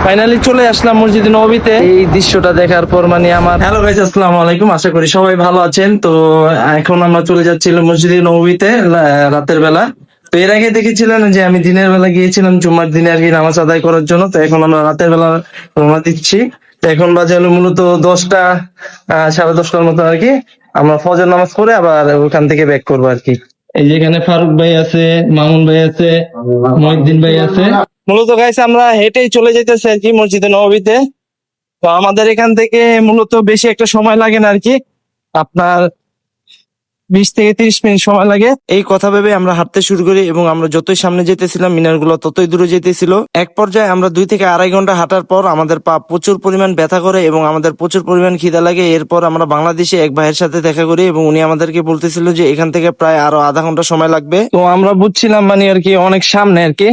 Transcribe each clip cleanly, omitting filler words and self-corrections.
Finally চলে আসলাম মসজিদে নববীতে। এই দৃশ্যটা দেখার পর মানে আমার হ্যালো গাইস, আসসালামু আলাইকুম। আশা করি সবাই ভালো আছেন। তো এখন আমরা চলে যাচ্ছিলাম মসজিদে নববীতে রাতের বেলা। তো এর আগে দেখেছিলেন যে আমি দিনের বেলা গিয়েছিলাম জুম্মার দিনে আর কি নামাজ আদায় করার জন্য। তো এখন আমরা রাতের বেলা রওনা দিচ্ছি। তো এখন বাজে হলো মূলত 10টা, 10:30টার মতো আর কি। আমরা ফজর নামাজ পড়ে আবার ওখান থেকে ব্যাক করবো আর কি। এই যেখানে ফারুক ভাই আছে, মামুন ভাই আছে, মহিউদ্দিন ভাই আছে। মূলত গাইস আমরা হেঁটেই চলে যেতেছি আর কি মসজিদে নববীতে। তো আমাদের এখান থেকে মূলত বেশি একটা সময় লাগে না আর কি, আপনার 20 থেকে 30 মিনিট সময় লাগে। এই কথা ভেবে আমরা হাঁটতে শুরু করি এবং আমরা যতই সামনে যেতেছিলাম মিনারগুলো ততই দূরে যেতেছিল। এক পর্যায়ে আমরা 2 থেকে আড়াই ঘন্টা হাঁটার পর আমাদের পা প্রচুর পরিমাণ ব্যথা করে এবং আমাদের প্রচুর পরিমাণ খিদা লাগে। এরপর আমরা বাংলাদেশে এক ভাইয়ের সাথে দেখা করি এবং উনি আমাদেরকে বলতেছিল যে এখান থেকে প্রায় আরো আধা ঘন্টা সময় লাগবে। তো আমরা বুঝছিলাম মানে আর কি অনেক সামনে আর কি।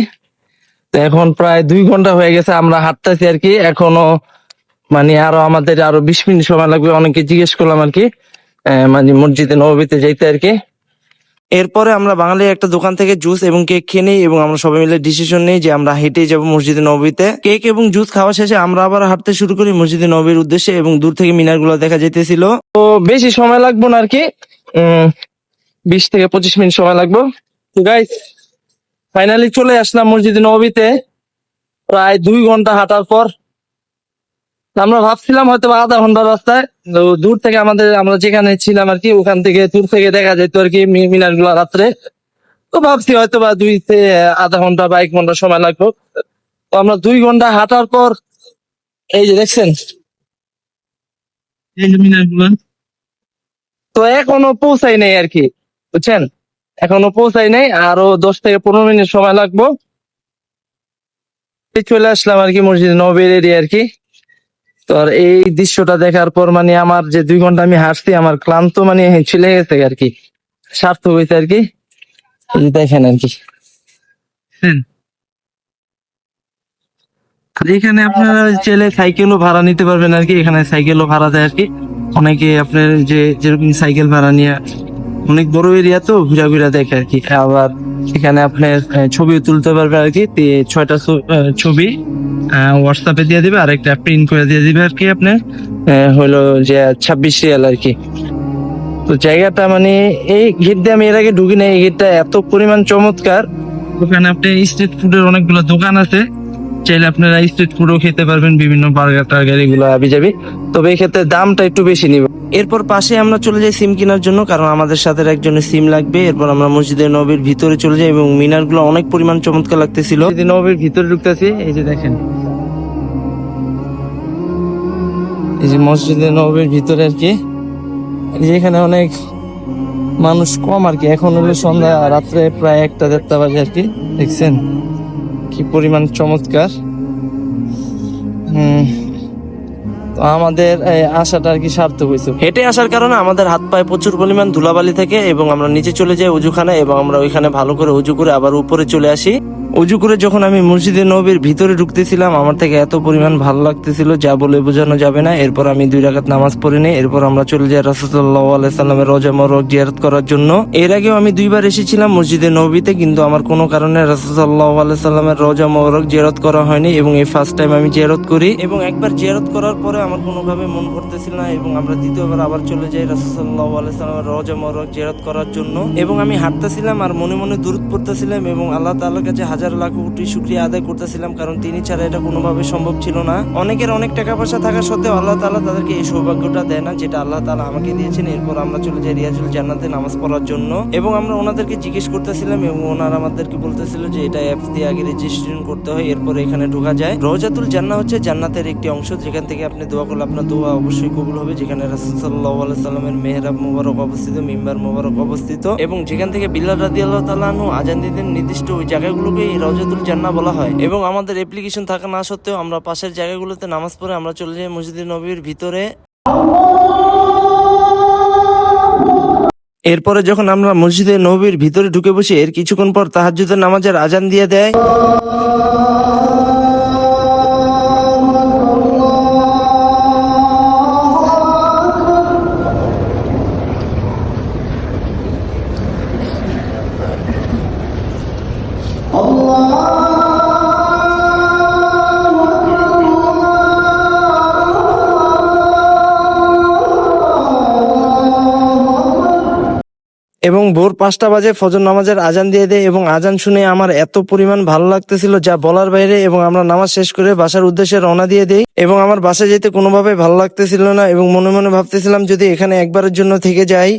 তো এখন প্রায় 2 ঘন্টা হয়ে গেছে আমরা হাঁটতেছি আর কি। এখনো মানে আরো আমাদের আরো 20 মিনিট সময় লাগবে। অনেকে জিজ্ঞেস করলাম আর কি মানে মসজিদে নববীতে যাইতে আর কি। এরপরে আমরা বাঙালির একটা দোকান থেকে জুস এবং কেক খেয়ে নিই এবং আমরা সবাই মিলে ডিসিশন নিই যে আমরা হেঁটে যাব মসজিদে নববীতে। কেক এবং জুস খাওয়া শেষে আমরা আবার হাঁটতে শুরু করি মসজিদে নববীর উদ্দেশ্যে এবং দূর থেকে মিনার গুলো দেখা যেতেছিল। তো বেশি সময় লাগবে না আর কি, 20 থেকে 25 মিনিট সময় লাগবে। তো গাইস ফাইনালি চলে আসলাম মসজিদে নববীতে প্রায় 2 ঘন্টা হাঁটার পর। আমরা ভাবছিলাম হয়তো আধা ঘন্টার রাস্তায়। তো দূর থেকে আমরা যেখানে ছিলাম আর কি ওখান থেকে দূর থেকে দেখা যেত আর কি মিনার গুলা রাত্রে। তো ভাবছি হয়তো বা আধা ঘন্টা বা 1 ঘন্টা সময় লাগবে। তো আমরা 2 ঘন্টা হাঁটার পর এই যে দেখছেন এই যে মিনার গুলা, তো এখনো পৌঁছাই নাই আর কি, বুঝছেন? এখনো পৌঁছাই নাই, আরো 10 থেকে 15 মিনিট সময় লাগবে। চলে আসলাম আর কি মসজিদ নববীর এরিয়া আর কি। তো আর এই দৃশ্যটা দেখার পর মানে আমার যে 2 ঘন্টা আমি হাঁটছি আমার ক্লান্ত মানে ছিলে গেছে আর কি, সার্থক হয়েছে আর কি। এই যে দেখেন আর কি। আর এখানে আপনারা চাইলে সাইকেলও ভাড়া নিতে পারবেন আর কি। এখানে সাইকেলও ভাড়া দেয় আর কি। অনেকে আপনার যেরকম সাইকেল ভাড়া নিয়ে অনেক বড় এরিয়া তো ঘুরা ঘুরা দেখে আর কি। আবার এখানে আপনার ছবিও তুলতে পারবে আর কি। 6টা ছবি হোয়াটসঅ্যাপে দিয়ে দিবে আর একটা প্রিন্ট করে দিয়ে দিবে আর কি। আপনার হলো যে 26 রিয়াল আর কি। তো জায়গাটা মানে এই গেট দিয়ে আমি এর আগে ঢুকি না। এই গেটটা এত পরিমাণ চমৎকার। ওখানে আপনি স্ট্রিট ফুডের অনেকগুলো দোকান আছে, চাইলে আপনারা স্ট্রিট ফুডও খেতে পারবেন, বিভিন্ন বার্গার টার্গার এগুলো আবি যাবি। তবে এই ক্ষেত্রে দামটা একটু বেশি নিবে। এরপর পাশে আমরা চলে যাই সিম কেনার জন্য, কারণ আমাদের সাথে একজনের সিম লাগবে। এরপর আমরা মসজিদে নববীর ভিতরে চলে যাই এবং মিনার গুলো অনেক পরিমাণ চমৎকার লাগতেছিল। মসজিদে নববীর ভিতরে ঢুকতেছি, এই যে দেখেন এই যে মসজিদে নববীর ভিতরে আর কি। এখানে অনেক মানুষ কম আর কি। এখন হলো সন্ধ্যা, রাত্রে প্রায় 1টা-1:30 বাজে আর কি। দেখছেন কি পরিমাণ চমৎকার। তো আমাদের আশাটা আর কি সার্থক হয়েছে। হেঁটে আসার কারণে আমাদের হাত পায়ে প্রচুর পরিমাণ ধুলাবালি থাকে এবং আমরা নিচে চলে যাই উজুখানে এবং আমরা ওইখানে ভালো করে উজু করে আবার উপরে চলে আসি। উজু করে যখন আমি মসজিদে নববীর ভিতরে ঢুকতেছিলাম আমার থেকে এত পরিমাণ ভালো লাগতেছিল যা বলে বোঝানো যাবে না। এরপর আমি 2 রাকাত নামাজ পড়ে নিই। এরপর আমরা চলে যাই রাসূলুল্লাহ সাল্লাল্লাহু আলাইহি সাল্লামের রওজা মোবারক জিয়ারত করার জন্য। এর আগেও আমি 2বার এসেছিলাম মসজিদে নববীতে, কিন্তু আমার কোনো কারণে রাসূলুল্লাহ সাল্লাল্লাহু আলাইহি সাল্লামের রওজা মোবারক জিয়ারত করা হয়নি এবং এই ফার্স্ট টাইম আমি জিয়ারত করি। এবং একবার জিয়ারত করার পরে আমার কোনোভাবে মন ভরতেছিল না এবং আমরা দ্বিতীয়বার আবার চলে যাই রাসূলুল্লাহ সাল্লাল্লাহু আলাইহি সাল্লামের রওজা মোবারক জিয়ারত করার জন্য। এবং আমি হাঁটতেছিলাম আর মনে মনে দুরূদ পড়তেছিলাম এবং আল্লাহ তাআলার কাছে হাজার লাখ কোটি শুকরিয়া আদায় করতেছিলাম, কারণ তিনি ছাড়া এটা কোনোভাবে সম্ভব ছিল না। অনেকের অনেক টাকা পয়সা থাকা সত্ত্বেও আল্লাহ তাআলা তাদেরকে এই সৌভাগ্যটা দেয় না যেটা আল্লাহ তাআলা আমাকে দিয়েছেন। এরপর আমরা চলে যাই রিয়াজুল জান্নাতে নামাজ পড়ার জন্য এবং আমরা ওনাদেরকে জিজ্ঞেস করতেছিলাম এবং ওনারা আমাদেরকে বলতেছিল যে এটা অ্যাপস দিয়ে আগে রেজিস্ট্রেশন করতে হয়, এরপর এখানে ঢোকা যায়। রওজাতুল জান্নাহ হচ্ছে জান্নাতের একটি অংশ যেখান থেকে আপনি দোয়া করলে আপনার দোয়া অবশ্যই কবুল হবে, যেখানে রাসূল সাল্লাল্লাহু আলাইহি সাল্লামের মেহরাব মোবারক অবস্থিত, মিম্বার মোবারক অবস্থিত এবং যেখান থেকে বিল্লাল রাদিয়াল্লাহু তাআলা আনহু আযান দিতেন। নির্দিষ্ট ওই জায়গাগুলোকে রওজাতুল জান্নাহ বলা হয়। এবং আমাদের অ্যাপ্লিকেশন থাকা না সত্ত্বেও আমরা পাশের জায়গাগুলোতে নামাজ পড়ে আমরা চলে যাই মসজিদে নববীর ভিতরে। এরপরে যখন আমরা মসজিদে নববীর ভিতরে ঢুকে বসি এর কিছুক্ষণ পর তাহাজ্জুদের নামাজের আজান দিয়ে দেয়। এবং ভোর 5টা বাজে ফজর নামাজের আজান দিয়ে দেয় এবং আজান শুনে আমার এত পরিমাণ ভালো লাগতেছিল যা বলার বাইরে। এবং আমরা নামাজ শেষ করে বাসার উদ্দেশ্যে রওনা দিয়ে দেই এবং আমার বাসায় যেতে কোনোভাবে ভালো লাগতেছিল না এবং মনে মনে ভাবতেছিলাম যদি এখানে একবারের জন্য থেকে যাই।